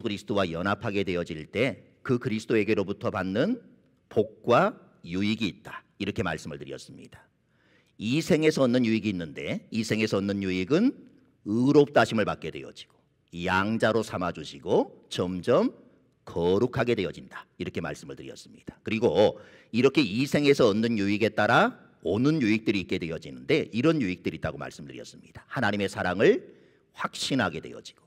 그리스도와 연합하게 되어질 때 그 그리스도에게로부터 받는 복과 유익이 있다. 이렇게 말씀을 드렸습니다. 이 생에서 얻는 유익이 있는데 이 생에서 얻는 유익은 의롭다 하심을 받게 되어지고 양자로 삼아주시고 점점 거룩하게 되어진다. 이렇게 말씀을 드렸습니다. 그리고 이렇게 이 생에서 얻는 유익에 따라 오는 유익들이 있게 되어지는데 이런 유익들이 있다고 말씀드렸습니다. 하나님의 사랑을 확신하게 되어지고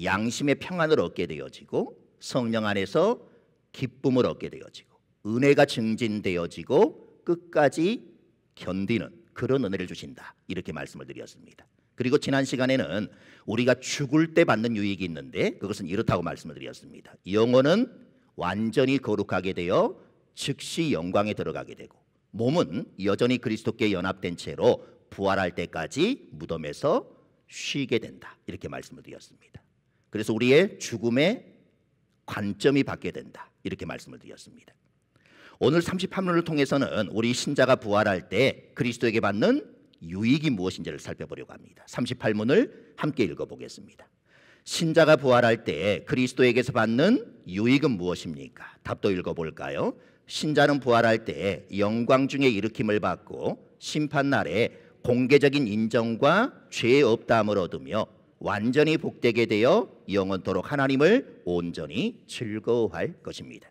양심의 평안을 얻게 되어지고 성령 안에서 기쁨을 얻게 되어지고 은혜가 증진되어지고 끝까지 견디는 그런 은혜를 주신다. 이렇게 말씀을 드렸습니다. 그리고 지난 시간에는 우리가 죽을 때 받는 유익이 있는데 그것은 이렇다고 말씀을 드렸습니다. 영혼은 완전히 거룩하게 되어 즉시 영광에 들어가게 되고 몸은 여전히 그리스도께 연합된 채로 부활할 때까지 무덤에서 쉬게 된다. 이렇게 말씀을 드렸습니다. 그래서 우리의 죽음의 관점이 바뀌게 된다. 이렇게 말씀을 드렸습니다. 오늘 38문을 통해서는 우리 신자가 부활할 때 그리스도에게 받는 유익이 무엇인지를 살펴보려고 합니다. 38문을 함께 읽어보겠습니다. 신자가 부활할 때 그리스도에게서 받는 유익은 무엇입니까? 답도 읽어볼까요? 신자는 부활할 때 영광 중에 일으킴을 받고 심판날에 공개적인 인정과 죄 없다함을 얻으며 완전히 복되게 되어 영원토록 하나님을 온전히 즐거워할 것입니다.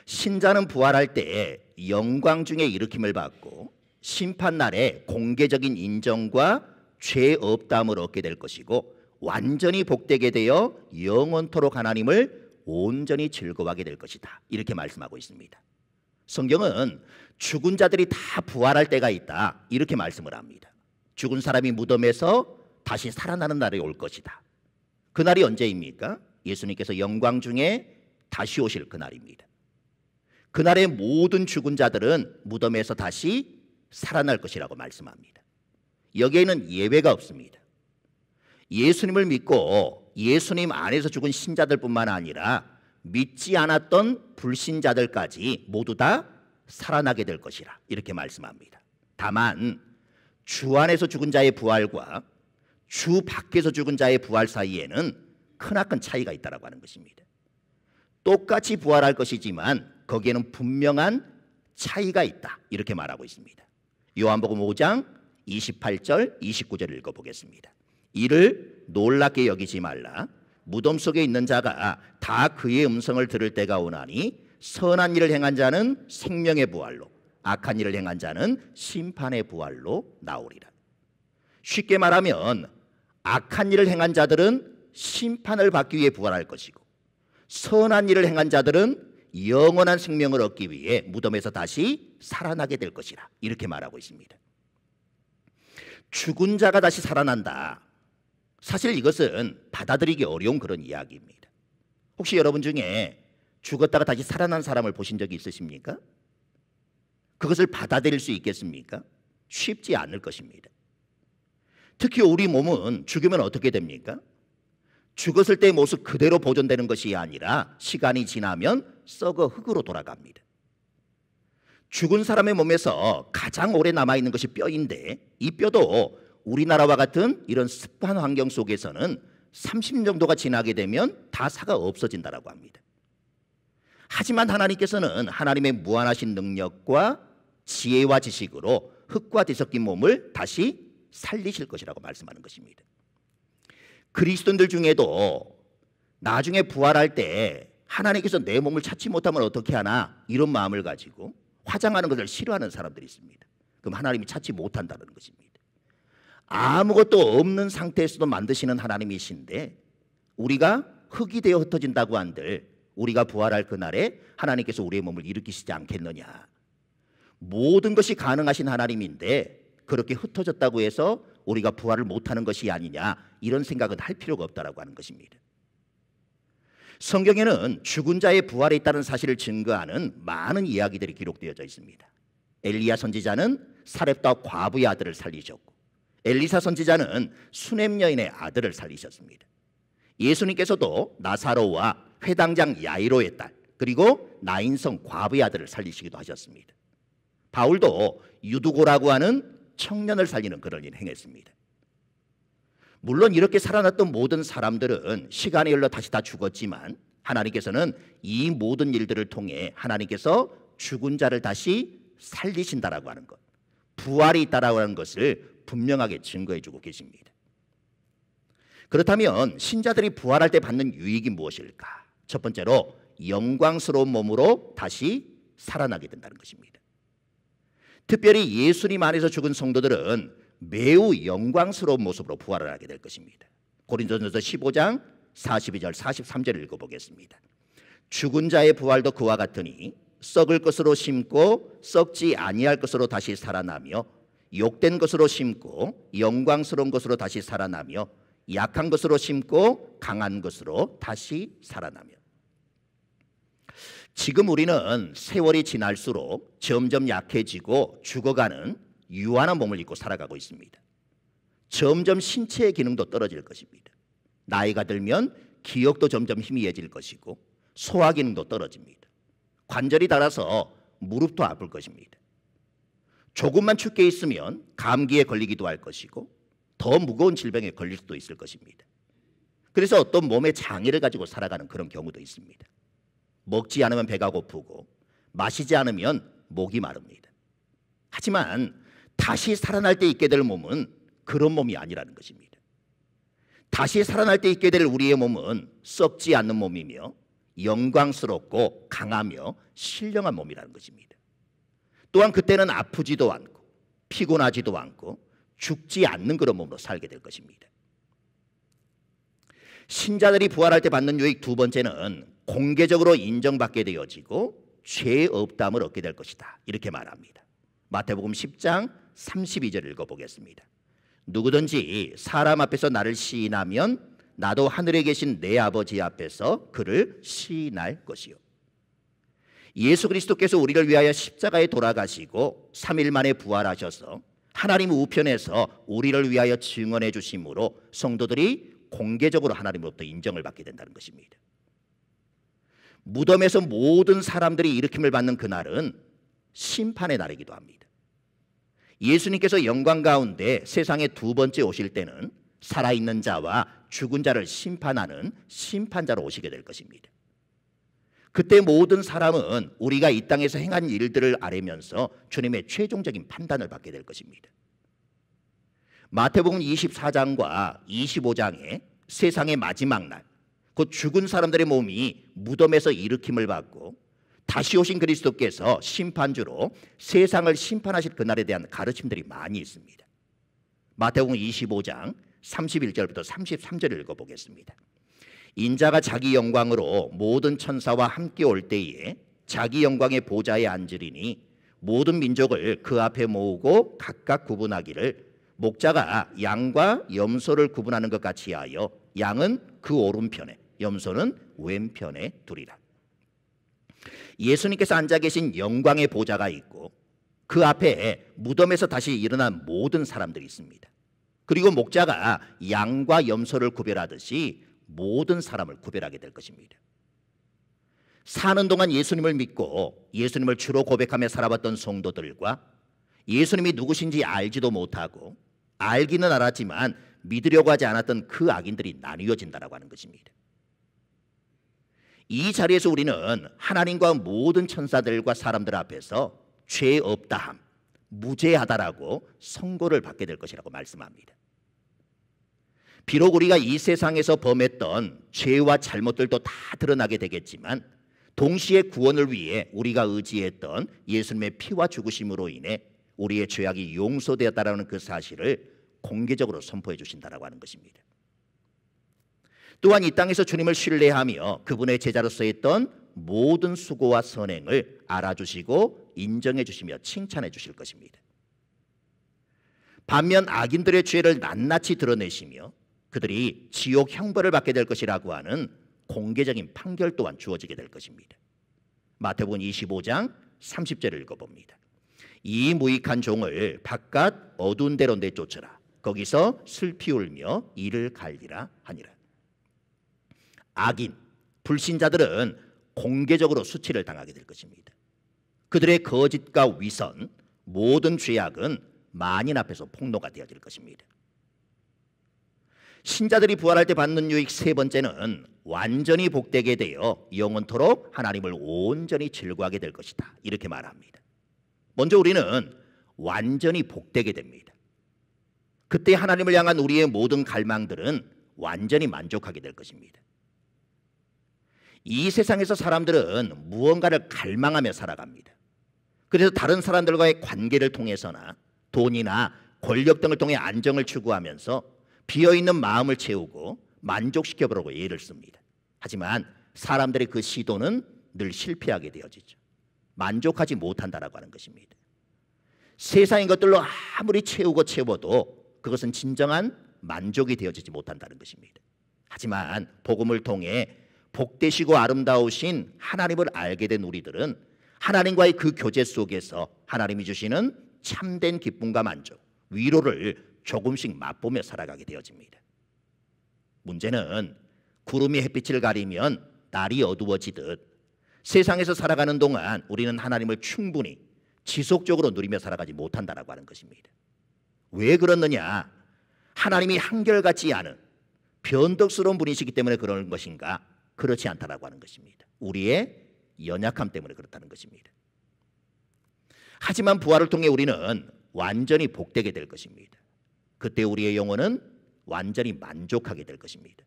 신자는 부활할 때 영광 중에 일으킴을 받고 심판날에 공개적인 인정과 죄 없다함을 얻게 될 것이고 완전히 복되게 되어 영원토록 하나님을 온전히 즐거워하게 될 것이다. 이렇게 말씀하고 있습니다. 성경은 죽은 자들이 다 부활할 때가 있다. 이렇게 말씀을 합니다. 죽은 사람이 무덤에서 다시 살아나는 날이 올 것이다. 그날이 언제입니까? 예수님께서 영광 중에 다시 오실 그날입니다. 그날의 모든 죽은 자들은 무덤에서 다시 살아날 것이라고 말씀합니다. 여기에는 예외가 없습니다. 예수님을 믿고 예수님 안에서 죽은 신자들뿐만 아니라 믿지 않았던 불신자들까지 모두 다 살아나게 될 것이라 이렇게 말씀합니다. 다만 주 안에서 죽은 자의 부활과 주 밖에서 죽은 자의 부활 사이에는 크나큰 차이가 있다고 하는 것입니다. 똑같이 부활할 것이지만 거기에는 분명한 차이가 있다 이렇게 말하고 있습니다. 요한복음 5장 28절 29절을 읽어보겠습니다. 이를 놀랍게 여기지 말라. 무덤 속에 있는 자가 다 그의 음성을 들을 때가 오나니 선한 일을 행한 자는 생명의 부활로 악한 일을 행한 자는 심판의 부활로 나오리라. 쉽게 말하면 악한 일을 행한 자들은 심판을 받기 위해 부활할 것이고 선한 일을 행한 자들은 영원한 생명을 얻기 위해 무덤에서 다시 살아나게 될 것이라 이렇게 말하고 있습니다. 죽은 자가 다시 살아난다. 사실 이것은 받아들이기 어려운 그런 이야기입니다. 혹시 여러분 중에 죽었다가 다시 살아난 사람을 보신 적이 있으십니까? 그것을 받아들일 수 있겠습니까? 쉽지 않을 것입니다. 특히 우리 몸은 죽으면 어떻게 됩니까? 죽었을 때의 모습 그대로 보존되는 것이 아니라 시간이 지나면 썩어 흙으로 돌아갑니다. 죽은 사람의 몸에서 가장 오래 남아있는 것이 뼈인데 이 뼈도 우리나라와 같은 이런 습한 환경 속에서는 30년 정도가 지나게 되면 다 사가 없어진다고 합니다. 하지만 하나님께서는 하나님의 무한하신 능력과 지혜와 지식으로 흙과 뒤섞인 몸을 다시 살리실 것이라고 말씀하는 것입니다. 그리스도인들 중에도 나중에 부활할 때 하나님께서 내 몸을 찾지 못하면 어떻게 하나 이런 마음을 가지고 화장하는 것을 싫어하는 사람들이 있습니다. 그럼 하나님이 찾지 못한다는 것입니다. 아무것도 없는 상태에서도 만드시는 하나님이신데 우리가 흙이 되어 흩어진다고 한들 우리가 부활할 그날에 하나님께서 우리의 몸을 일으키시지 않겠느냐. 모든 것이 가능하신 하나님인데 그렇게 흩어졌다고 해서 우리가 부활을 못하는 것이 아니냐 이런 생각은 할 필요가 없다라고 하는 것입니다. 성경에는 죽은 자의 부활에 있다는 사실을 증거하는 많은 이야기들이 기록되어져 있습니다. 엘리야 선지자는 사렙다 과부의 아들을 살리셨고 엘리사 선지자는 수넴 여인의 아들을 살리셨습니다. 예수님께서도 나사로와 회당장 야이로의 딸 그리고 나인성 과부의 아들을 살리시기도 하셨습니다. 바울도 유두고라고 하는 청년을 살리는 그런 일을 행했습니다. 물론 이렇게 살아났던 모든 사람들은 시간이 흘러 다시 다 죽었지만 하나님께서는 이 모든 일들을 통해 하나님께서 죽은 자를 다시 살리신다라고 하는 것, 부활이 있다라고 하는 것을 분명하게 증거해 주고 계십니다. 그렇다면 신자들이 부활할 때 받는 유익이 무엇일까? 첫 번째로 영광스러운 몸으로 다시 살아나게 된다는 것입니다. 특별히 예수님 안에서 죽은 성도들은 매우 영광스러운 모습으로 부활을 하게 될 것입니다. 고린도전서 15장 42절 43절을 읽어보겠습니다. 죽은 자의 부활도 그와 같으니 썩을 것으로 심고 썩지 아니할 것으로 다시 살아나며 욕된 것으로 심고 영광스러운 것으로 다시 살아나며 약한 것으로 심고 강한 것으로 다시 살아나며. 지금 우리는 세월이 지날수록 점점 약해지고 죽어가는 유한한 몸을 입고 살아가고 있습니다. 점점 신체의 기능도 떨어질 것입니다. 나이가 들면 기억도 점점 희미해질 것이고 소화 기능도 떨어집니다. 관절이 닳아서 무릎도 아플 것입니다. 조금만 춥게 있으면 감기에 걸리기도 할 것이고 더 무거운 질병에 걸릴 수도 있을 것입니다. 그래서 어떤 몸의 장애를 가지고 살아가는 그런 경우도 있습니다. 먹지 않으면 배가 고프고 마시지 않으면 목이 마릅니다. 하지만 다시 살아날 때 있게 될 몸은 그런 몸이 아니라는 것입니다. 다시 살아날 때 있게 될 우리의 몸은 썩지 않는 몸이며 영광스럽고 강하며 신령한 몸이라는 것입니다. 또한 그때는 아프지도 않고 피곤하지도 않고 죽지 않는 그런 몸으로 살게 될 것입니다. 신자들이 부활할 때 받는 유익 두 번째는 공개적으로 인정받게 되어지고 죄 없다함을 얻게 될 것이다. 이렇게 말합니다. 마태복음 10장 32절 읽어보겠습니다. 누구든지 사람 앞에서 나를 시인하면 나도 하늘에 계신 내 아버지 앞에서 그를 시인할 것이요. 예수 그리스도께서 우리를 위하여 십자가에 돌아가시고 3일 만에 부활하셔서 하나님 우편에서 우리를 위하여 증언해 주심으로 성도들이 공개적으로 하나님으로부터 인정을 받게 된다는 것입니다. 무덤에서 모든 사람들이 일으킴을 받는 그날은 심판의 날이기도 합니다. 예수님께서 영광 가운데 세상에 두 번째 오실 때는 살아있는 자와 죽은 자를 심판하는 심판자로 오시게 될 것입니다. 그때 모든 사람은 우리가 이 땅에서 행한 일들을 아뢰면서 주님의 최종적인 판단을 받게 될 것입니다. 마태복음 24장과 25장에 세상의 마지막 날, 곧 죽은 사람들의 몸이 무덤에서 일으킴을 받고 다시 오신 그리스도께서 심판주로 세상을 심판하실 그날에 대한 가르침들이 많이 있습니다. 마태복음 25장 31절부터 33절을 읽어보겠습니다. 인자가 자기 영광으로 모든 천사와 함께 올 때에 자기 영광의 보좌에 앉으리니 모든 민족을 그 앞에 모으고 각각 구분하기를 목자가 양과 염소를 구분하는 것 같이 하여 양은 그 오른편에 염소는 왼편에 두리라. 예수님께서 앉아 계신 영광의 보좌가 있고 그 앞에 무덤에서 다시 일어난 모든 사람들이 있습니다. 그리고 목자가 양과 염소를 구별하듯이 모든 사람을 구별하게 될 것입니다. 사는 동안 예수님을 믿고 예수님을 주로 고백하며 살아왔던 성도들과 예수님이 누구신지 알지도 못하고 알기는 알았지만 믿으려고 하지 않았던 그 악인들이 나뉘어진다라고 하는 것입니다. 이 자리에서 우리는 하나님과 모든 천사들과 사람들 앞에서 죄 없다함, 무죄하다라고 선고를 받게 될 것이라고 말씀합니다. 비록 우리가 이 세상에서 범했던 죄와 잘못들도 다 드러나게 되겠지만 동시에 구원을 위해 우리가 의지했던 예수님의 피와 죽으심으로 인해 우리의 죄악이 용서되었다라는 그 사실을 공개적으로 선포해 주신다라고 하는 것입니다. 또한 이 땅에서 주님을 신뢰하며 그분의 제자로서 했던 모든 수고와 선행을 알아주시고 인정해 주시며 칭찬해 주실 것입니다. 반면 악인들의 죄를 낱낱이 드러내시며 그들이 지옥 형벌을 받게 될 것이라고 하는 공개적인 판결 또한 주어지게 될 것입니다. 마태복음 25장 30절을 읽어봅니다. 이 무익한 종을 바깥 어두운 데로 내쫓으라. 거기서 슬피 울며 이를 갈리라 하니라. 악인, 불신자들은 공개적으로 수치를 당하게 될 것입니다. 그들의 거짓과 위선, 모든 죄악은 만인 앞에서 폭로가 되어질 것입니다. 신자들이 부활할 때 받는 유익 세 번째는 완전히 복되게 되어 영원토록 하나님을 온전히 즐거워하게 될 것이다. 이렇게 말합니다. 먼저 우리는 완전히 복되게 됩니다. 그때 하나님을 향한 우리의 모든 갈망들은 완전히 만족하게 될 것입니다. 이 세상에서 사람들은 무언가를 갈망하며 살아갑니다. 그래서 다른 사람들과의 관계를 통해서나 돈이나 권력 등을 통해 안정을 추구하면서 비어있는 마음을 채우고 만족시켜보려고 애를 씁니다. 하지만 사람들의 그 시도는 늘 실패하게 되어지죠. 만족하지 못한다라고 하는 것입니다. 세상의 것들로 아무리 채워도 그것은 진정한 만족이 되어지지 못한다는 것입니다. 하지만 복음을 통해 복되시고 아름다우신 하나님을 알게 된 우리들은 하나님과의 그 교제 속에서 하나님이 주시는 참된 기쁨과 만족, 위로를 조금씩 맛보며 살아가게 되어집니다. 문제는 구름이 햇빛을 가리면 날이 어두워지듯 세상에서 살아가는 동안 우리는 하나님을 충분히 지속적으로 누리며 살아가지 못한다라고 하는 것입니다. 왜 그렇느냐? 하나님이 한결같지 않은 변덕스러운 분이시기 때문에 그런 것인가? 그렇지 않다라고 하는 것입니다. 우리의 연약함 때문에 그렇다는 것입니다. 하지만 부활을 통해 우리는 완전히 복되게 될 것입니다. 그때 우리의 영혼은 완전히 만족하게 될 것입니다.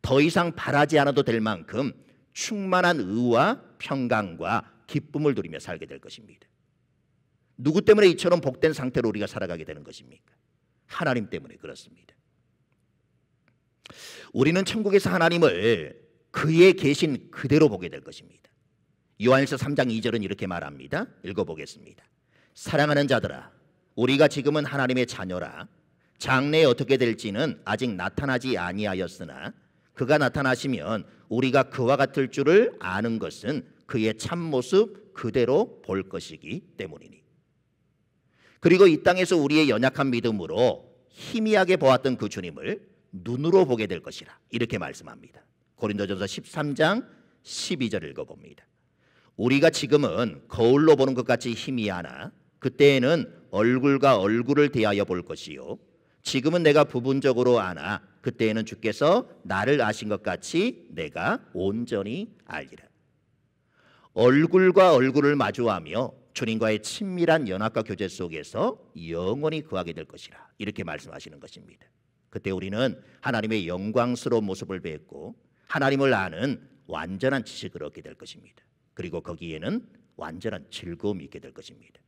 더 이상 바라지 않아도 될 만큼 충만한 의와 평강과 기쁨을 누리며 살게 될 것입니다. 누구 때문에 이처럼 복된 상태로 우리가 살아가게 되는 것입니까? 하나님 때문에 그렇습니다. 우리는 천국에서 하나님을 그의 계신 그대로 보게 될 것입니다. 요한일서 3장 2절은 이렇게 말합니다. 읽어보겠습니다. 사랑하는 자들아, 우리가 지금은 하나님의 자녀라. 장래에 어떻게 될지는 아직 나타나지 아니하였으나 그가 나타나시면 우리가 그와 같을 줄을 아는 것은 그의 참모습 그대로 볼 것이기 때문이니. 그리고 이 땅에서 우리의 연약한 믿음으로 희미하게 보았던 그 주님을 눈으로 보게 될 것이라. 이렇게 말씀합니다. 고린도전서 13장 12절 읽어봅니다. 우리가 지금은 거울로 보는 것 같이 희미하나 그때에는 얼굴과 얼굴을 대하여 볼 것이요 지금은 내가 부분적으로 아나 그때에는 주께서 나를 아신 것 같이 내가 온전히 알리라. 얼굴과 얼굴을 마주하며 주님과의 친밀한 연합과 교제 속에서 영원히 거하게 될 것이라. 이렇게 말씀하시는 것입니다. 그때 우리는 하나님의 영광스러운 모습을 뵙고 하나님을 아는 완전한 지식을 얻게 될 것입니다. 그리고 거기에는 완전한 즐거움이 있게 될 것입니다.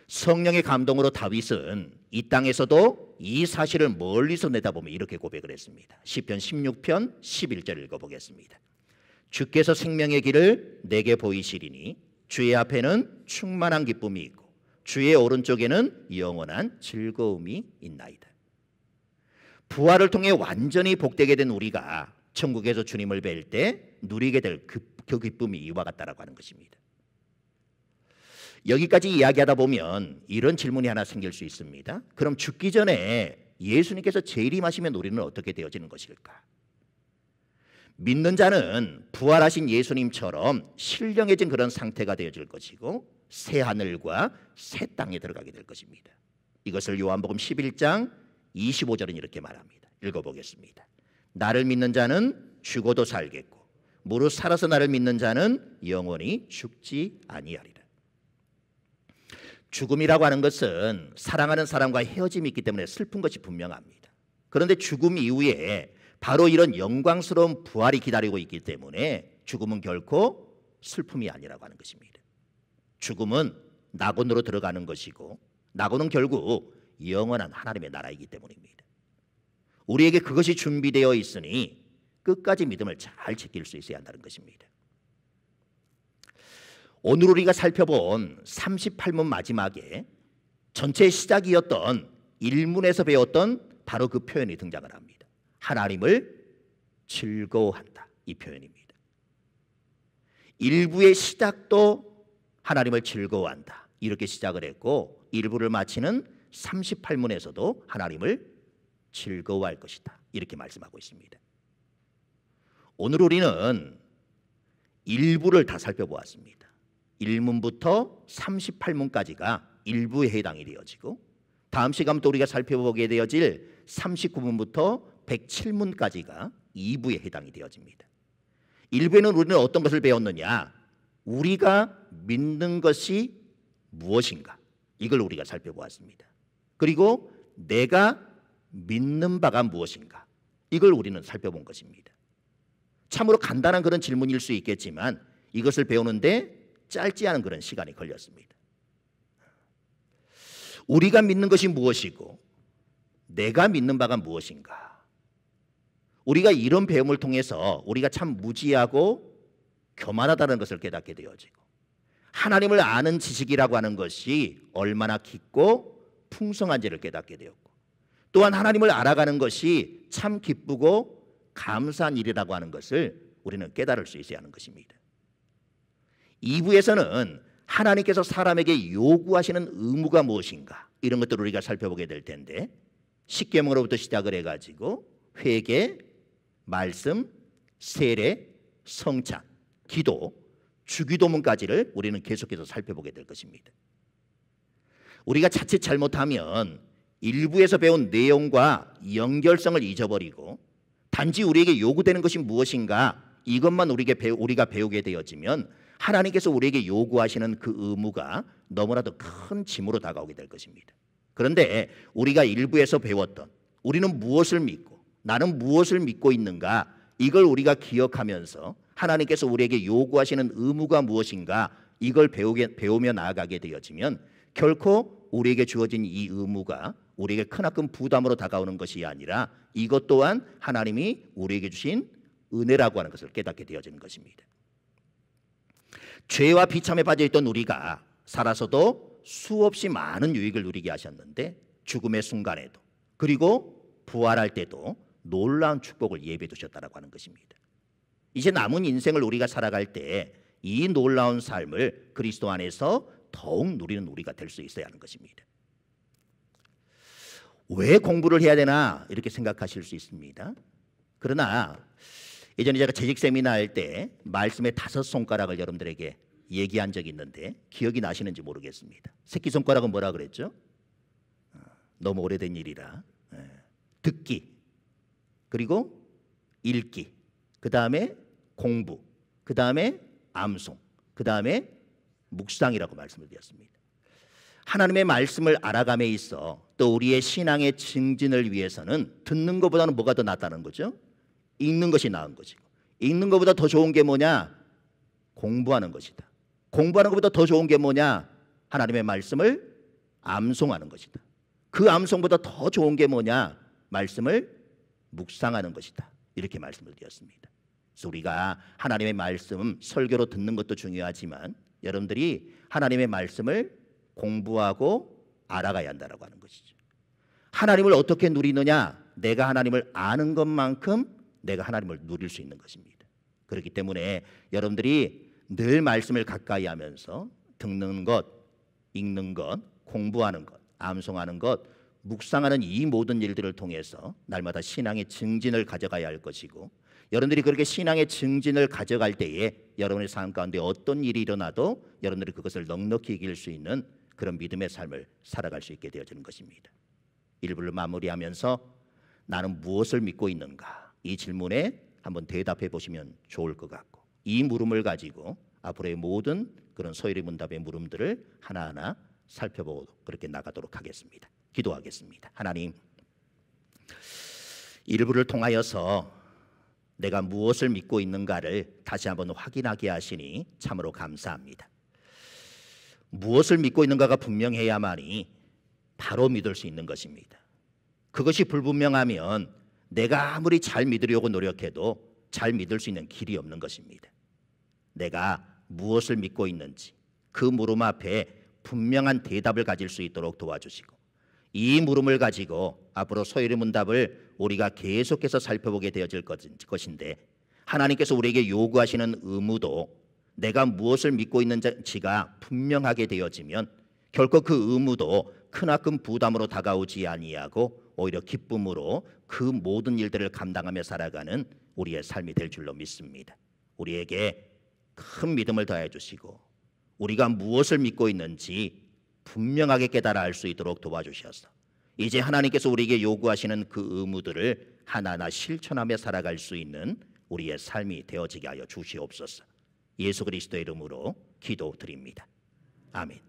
성령의 감동으로 다윗은 이 땅에서도 이 사실을 멀리서 내다보며 이렇게 고백을 했습니다. 시편 16편 11절 읽어보겠습니다. 주께서 생명의 길을 내게 보이시리니 주의 앞에는 충만한 기쁨이 있고 주의 오른쪽에는 영원한 즐거움이 있나이다. 부활을 통해 완전히 복되게 된 우리가 천국에서 주님을 뵐 때 누리게 될 그 기쁨이 이와 같다라고 하는 것입니다. 여기까지 이야기하다 보면 이런 질문이 하나 생길 수 있습니다. 그럼 죽기 전에 예수님께서 재림하시면 우리는 어떻게 되어지는 것일까? 믿는 자는 부활하신 예수님처럼 신령해진 그런 상태가 되어질 것이고 새 하늘과 새 땅에 들어가게 될 것입니다. 이것을 요한복음 11장 25절은 이렇게 말합니다. 읽어보겠습니다. 나를 믿는 자는 죽어도 살겠고 무릇 살아서 나를 믿는 자는 영원히 죽지 아니하리라. 죽음이라고 하는 것은 사랑하는 사람과 헤어짐이 있기 때문에 슬픈 것이 분명합니다. 그런데 죽음 이후에 바로 이런 영광스러운 부활이 기다리고 있기 때문에 죽음은 결코 슬픔이 아니라고 하는 것입니다. 죽음은 낙원으로 들어가는 것이고 낙원은 결국 영원한 하나님의 나라이기 때문입니다. 우리에게 그것이 준비되어 있으니 끝까지 믿음을 잘 지킬 수 있어야 한다는 것입니다. 오늘 우리가 살펴본 38문 마지막에 전체의 시작이었던 1문에서 배웠던 바로 그 표현이 등장을 합니다. 하나님을 즐거워한다, 이 표현입니다. 1부의 시작도 하나님을 즐거워한다, 이렇게 시작을 했고 1부를 마치는 38문에서도 하나님을 즐거워할 것이다, 이렇게 말씀하고 있습니다. 오늘 우리는 1부를 다 살펴보았습니다. 1문부터 38문까지가 1부에 해당이 되어지고 다음 시간부터 우리가 살펴보게 되어질 39문부터 107문까지가 2부에 해당이 되어집니다. 1부에는 우리는 어떤 것을 배웠느냐? 우리가 믿는 것이 무엇인가? 이걸 우리가 살펴보았습니다. 그리고 내가 믿는 바가 무엇인가? 이걸 우리는 살펴본 것입니다. 참으로 간단한 그런 질문일 수 있겠지만 이것을 배우는데 짧지 않은 그런 시간이 걸렸습니다. 우리가 믿는 것이 무엇이고 내가 믿는 바가 무엇인가? 우리가 이런 배움을 통해서 우리가 참 무지하고 교만하다는 것을 깨닫게 되어지고 하나님을 아는 지식이라고 하는 것이 얼마나 깊고 풍성한지를 깨닫게 되었고 또한 하나님을 알아가는 것이 참 기쁘고 감사한 일이라고 하는 것을 우리는 깨달을 수 있어야 하는 것입니다. 2부에서는 하나님께서 사람에게 요구하시는 의무가 무엇인가 이런 것들을 우리가 살펴보게 될 텐데 십계명으로부터 시작을 해가지고 회개, 말씀, 세례, 성찬, 기도, 주기도문까지를 우리는 계속해서 살펴보게 될 것입니다. 우리가 자칫 잘못하면 일부에서 배운 내용과 연결성을 잊어버리고 단지 우리에게 요구되는 것이 무엇인가 이것만 우리가 배우게 되어지면 하나님께서 우리에게 요구하시는 그 의무가 너무나도 큰 짐으로 다가오게 될 것입니다. 그런데 우리가 일부에서 배웠던 우리는 무엇을 믿고 나는 무엇을 믿고 있는가 이걸 우리가 기억하면서 하나님께서 우리에게 요구하시는 의무가 무엇인가 이걸 배우며 나아가게 되어지면 결코 우리에게 주어진 이 의무가 우리에게 크나큰 부담으로 다가오는 것이 아니라 이것 또한 하나님이 우리에게 주신 은혜라고 하는 것을 깨닫게 되어지는 것입니다. 죄와 비참에 빠져있던 우리가 살아서도 수없이 많은 유익을 누리게 하셨는데 죽음의 순간에도 그리고 부활할 때도 놀라운 축복을 예비해 두셨다고 하는 것입니다. 이제 남은 인생을 우리가 살아갈 때 이 놀라운 삶을 그리스도 안에서 더욱 누리는 우리가 될 수 있어야 하는 것입니다. 왜 공부를 해야 되나 이렇게 생각하실 수 있습니다. 그러나 예전에 제가 재직 세미나 할 때 말씀의 5손가락을 여러분들에게 얘기한 적이 있는데 기억이 나시는지 모르겠습니다. 새끼손가락은 뭐라 그랬죠? 너무 오래된 일이라 듣기 그리고 읽기 그 다음에 공부 그 다음에 암송 그 다음에 묵상이라고 말씀을 드렸습니다. 하나님의 말씀을 알아감에 있어 또 우리의 신앙의 증진을 위해서는 듣는 것보다는 뭐가 더 낫다는 거죠? 읽는 것이 나은 것이고 읽는 것보다 더 좋은 게 뭐냐? 공부하는 것이다. 공부하는 것보다 더 좋은 게 뭐냐? 하나님의 말씀을 암송하는 것이다. 그 암송보다 더 좋은 게 뭐냐? 말씀을 묵상하는 것이다. 이렇게 말씀을 드렸습니다. 그래서 우리가 하나님의 말씀 설교로 듣는 것도 중요하지만 여러분들이 하나님의 말씀을 공부하고 알아가야 한다고 하는 것이죠. 하나님을 어떻게 누리느냐? 내가 하나님을 아는 것만큼 내가 하나님을 누릴 수 있는 것입니다. 그렇기 때문에 여러분들이 늘 말씀을 가까이 하면서 듣는 것, 읽는 것, 공부하는 것, 암송하는 것, 묵상하는 이 모든 일들을 통해서 날마다 신앙의 증진을 가져가야 할 것이고 여러분들이 그렇게 신앙의 증진을 가져갈 때에 여러분의 삶 가운데 어떤 일이 일어나도 여러분들이 그것을 넉넉히 이길 수 있는 그런 믿음의 삶을 살아갈 수 있게 되어지는 것입니다. 1부를 마무리하면서 나는 무엇을 믿고 있는가? 이 질문에 한번 대답해 보시면 좋을 것 같고 이 물음을 가지고 앞으로의 모든 그런 서열의 문답의 물음들을 하나하나 살펴보고 그렇게 나가도록 하겠습니다. 기도하겠습니다. 하나님, 1부를 통하여서 내가 무엇을 믿고 있는가를 다시 한번 확인하게 하시니 참으로 감사합니다. 무엇을 믿고 있는가가 분명해야만이 바로 믿을 수 있는 것입니다. 그것이 불분명하면 내가 아무리 잘 믿으려고 노력해도 잘 믿을 수 있는 길이 없는 것입니다. 내가 무엇을 믿고 있는지 그 물음 앞에 분명한 대답을 가질 수 있도록 도와주시고 이 물음을 가지고 앞으로 서열의 문답을 우리가 계속해서 살펴보게 되어질 것인데 하나님께서 우리에게 요구하시는 의무도 내가 무엇을 믿고 있는지가 분명하게 되어지면 결코 그 의무도 크나큰 부담으로 다가오지 아니하고 오히려 기쁨으로 그 모든 일들을 감당하며 살아가는 우리의 삶이 될 줄로 믿습니다. 우리에게 큰 믿음을 더해 주시고 우리가 무엇을 믿고 있는지 분명하게 깨달아 알 수 있도록 도와주셔서 이제 하나님께서 우리에게 요구하시는 그 의무들을 하나하나 실천하며 살아갈 수 있는 우리의 삶이 되어지게 하여 주시옵소서. 예수 그리스도의 이름으로 기도드립니다. 아멘.